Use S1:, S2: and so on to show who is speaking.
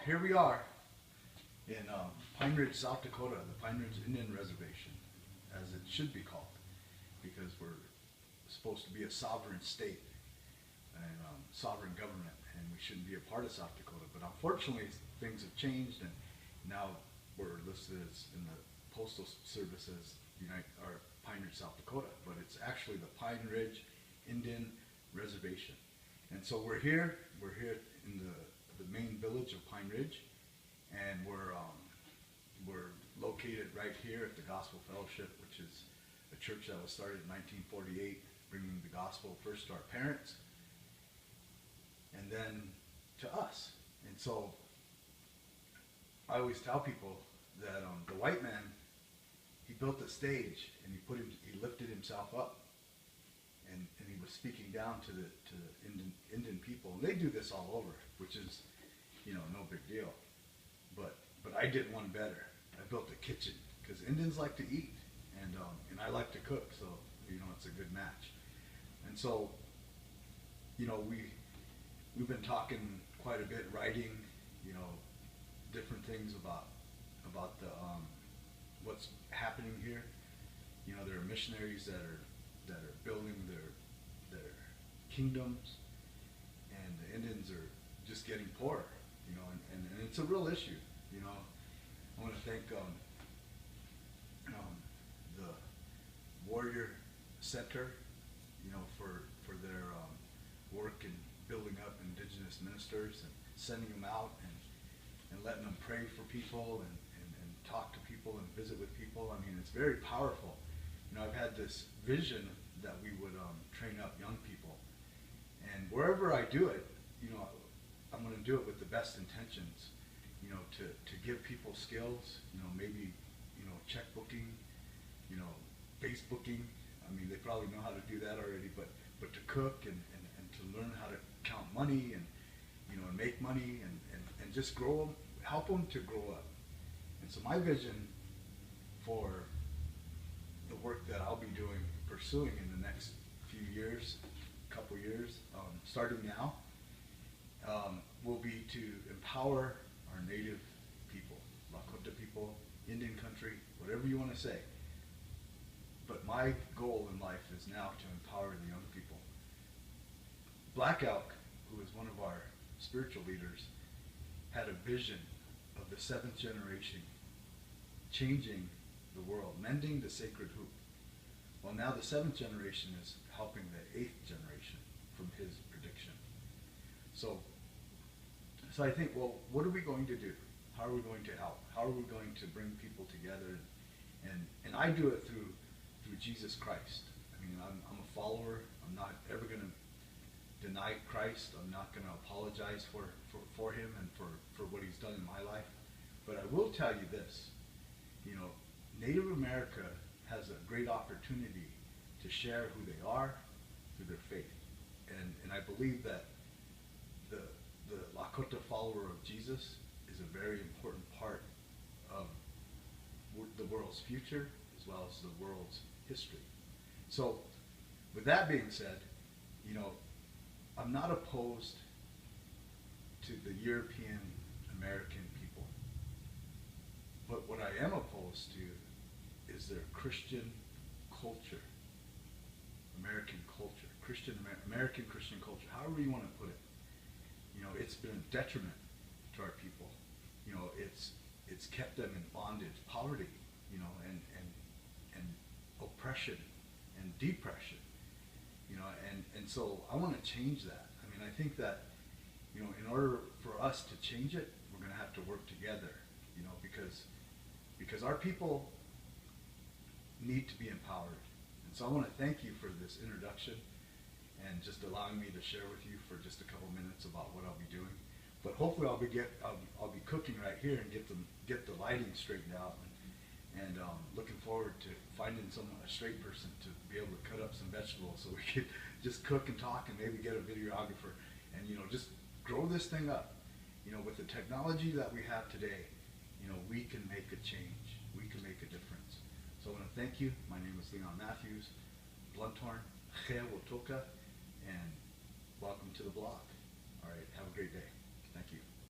S1: here we are in Pine Ridge, South Dakota, the Pine Ridge Indian Reservation, as it should be called, because we're supposed to be a sovereign state and sovereign government, and we shouldn't be a part of South Dakota. But unfortunately, things have changed, and now we're listed as, in the Postal Service as Pine Ridge, South Dakota, but it's actually the Pine Ridge Indian Reservation. And so we're here in the main village of Pine Ridge, and we're located right here at the Gospel Fellowship, which is a church that was started in 1948, bringing the gospel first to our parents and then to us. And so I always tell people that the white man, he built a stage and he lifted himself up, and he was speaking down to the Indian people, and they do this all over, which is, no big deal. But I did one better. I built a kitchen, because Indians like to eat, and I like to cook, so it's a good match. And so we've been talking quite a bit, writing different things about the what's happening here. There are missionaries that are building their kingdoms, and the Indians are just getting poorer, and it's a real issue. I want to thank the Warrior Center, for their work in building up indigenous ministers and sending them out and letting them pray for people and talk to people and visit with people. I mean, it's very powerful. I've had this vision that we would train up young people, and wherever I do it, I'm going to do it with the best intentions, to give people skills, maybe, checkbooking, Facebooking. I mean, they probably know how to do that already, but to cook and to learn how to count money and, and make money and just help them to grow up. And so my vision for the work that I'll be pursuing in the next few years, couple years, starting now, will be to empower our native people, Lakota people, Indian country, whatever you want to say. But my goal in life is now to empower the young people. Black Elk, who is one of our spiritual leaders, had a vision of the seventh generation changing the world, mending the sacred hoop. Well, now the seventh generation is helping the eighth generation from his prediction. So I think, well, what are we going to do? How are we going to help? How are we going to bring people together? And I do it through Jesus Christ. I mean, I'm a follower. I'm not ever going to deny Christ. I'm not going to apologize for him and for what he's done in my life. But I will tell you this, Native America has a great opportunity to share who they are through their faith. And I believe that the Lakota follower of Jesus is a very important part of the world's future as well as the world's history. So with that being said, I'm not opposed to the European American people. But what I am opposed to is their Christian culture, American culture, American Christian culture, however you want to put it. It's been a detriment to our people. It's kept them in bondage, poverty, and oppression and depression, and so I want to change that. I mean, I think that, in order for us to change it, we're going to have to work together, because our people need to be empowered. And so I want to thank you for this introduction and just allowing me to share with you for just a couple minutes about what I'll be doing. But hopefully I'll be cooking right here and get the lighting straightened out, and looking forward to finding a straight person to be able to cut up some vegetables so we could just cook and talk and maybe get a videographer and just grow this thing up. With the technology that we have today, we can make a change. We can make a difference. So I want to thank you. My name is Leon Matthews, Blunthorn, and welcome to the blog. All right, have a great day. Thank you.